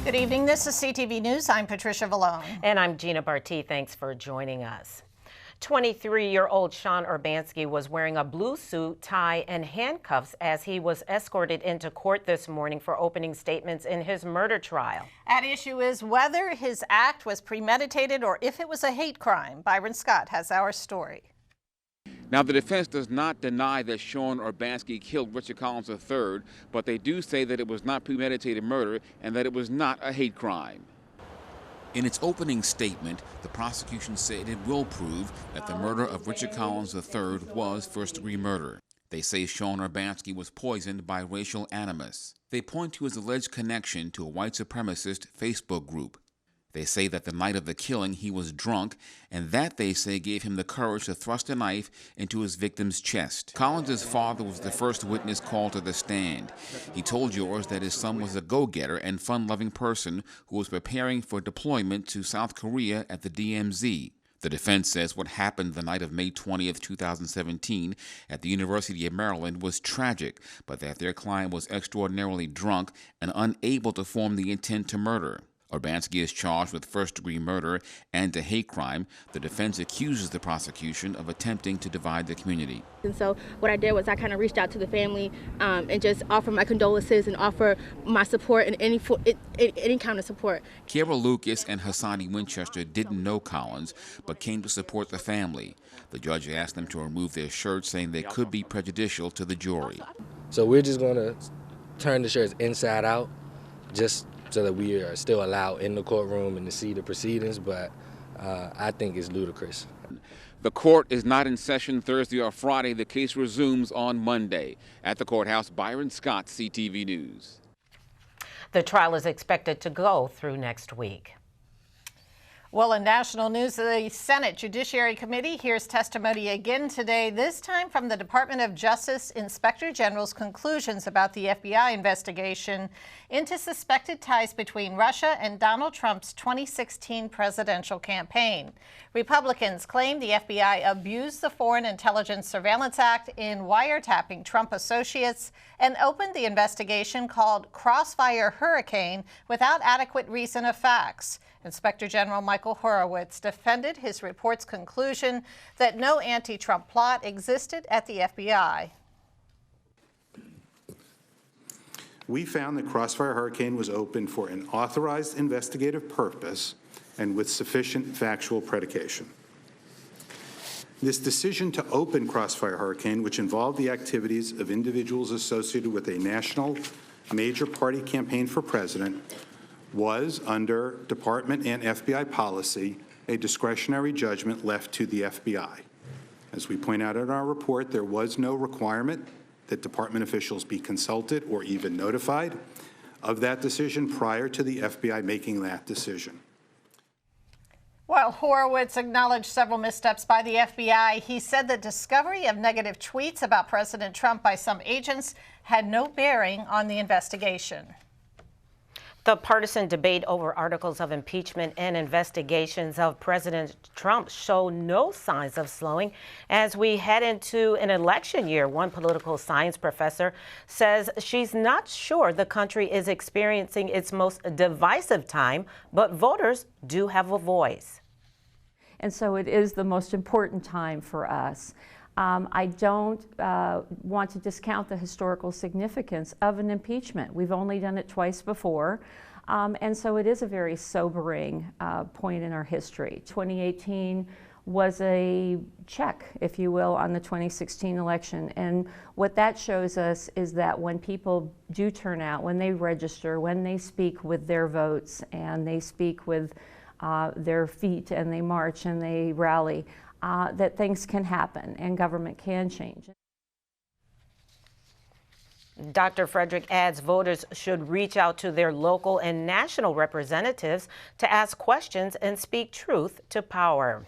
Good evening. This is CTV News. I'm Patricia Vallone. And I'm Gina Barty. Thanks for joining us. 23-year-old Shawn Urbanski was wearing a blue suit, tie, and handcuffs as he was escorted into court this morning for opening statements in his murder trial. At issue is whether his act was premeditated or if it was a hate crime. Byron Scott has our story. Now, the defense does not deny that Shawn Urbanski killed Richard Collins III, but they do say that it was not premeditated murder and that it was not a hate crime. In its opening statement, the prosecution said it will prove that the murder of Richard Collins III was first-degree murder. They say Shawn Urbanski was poisoned by racial animus. They point to his alleged connection to a white supremacist Facebook group. They say that the night of the killing he was drunk, and that, they say, gave him the courage to thrust a knife into his victim's chest. Collins' father was the first witness called to the stand. He told jurors that his son was a go-getter and fun-loving person who was preparing for deployment to South Korea at the DMZ. The defense says what happened the night of May 20th, 2017 at the University of Maryland was tragic, but that their client was extraordinarily drunk and unable to form the intent to murder. Urbanski is charged with first-degree murder and a hate crime. The defense accuses the prosecution of attempting to divide the community. And so what I did was I kind of reached out to the family and just offer my condolences and offer my support and any kind of support. Kara Lucas and Hassani Winchester didn't know Collins, but came to support the family. The judge asked them to remove their shirts, saying they could be prejudicial to the jury. So we're just going to turn the shirts inside out, just so that we are still allowed in the courtroom and to see the proceedings, but I think it's ludicrous. The court is not in session Thursday or Friday. The case resumes on Monday. At the courthouse, Byron Scott, CTV News. The trial is expected to go through next week. Well, in national news, the Senate Judiciary Committee hears testimony again today, this time from the Department of Justice Inspector General's conclusions about the FBI investigation into suspected ties between Russia and Donald Trump's 2016 presidential campaign. Republicans claim the FBI abused the Foreign Intelligence Surveillance Act in wiretapping Trump associates and opened the investigation called Crossfire Hurricane without adequate reason of facts. Inspector General Michael Horowitz defended his report's conclusion that no anti-Trump plot existed at the FBI. We found that Crossfire Hurricane was open for an authorized investigative purpose and with sufficient factual predication. This decision to open Crossfire Hurricane, which involved the activities of individuals associated with a national major party campaign for president, was, under Department and FBI policy, a discretionary judgment left to the FBI. As we point out in our report, there was no requirement that department officials be consulted or even notified of that decision prior to the FBI making that decision. While Horowitz acknowledged several missteps by the FBI, he said the discovery of negative tweets about President Trump by some agents had no bearing on the investigation. The partisan debate over articles of impeachment and investigations of President Trump show no signs of slowing as we head into an election year. One political science professor says she's not sure the country is experiencing its most divisive time, but voters do have a voice. And so it is the most important time for us. I don't want to discount the historical significance of an impeachment. We've only done it twice before, and so it is a very sobering point in our history. 2018 was a check, if you will, on the 2016 election, and what that shows us is that when people do turn out, when they register, when they speak with their votes, and they speak with their feet, and they march and they rally, that things can happen and government can change. Dr. Frederick adds voters should reach out to their local and national representatives to ask questions and speak truth to power.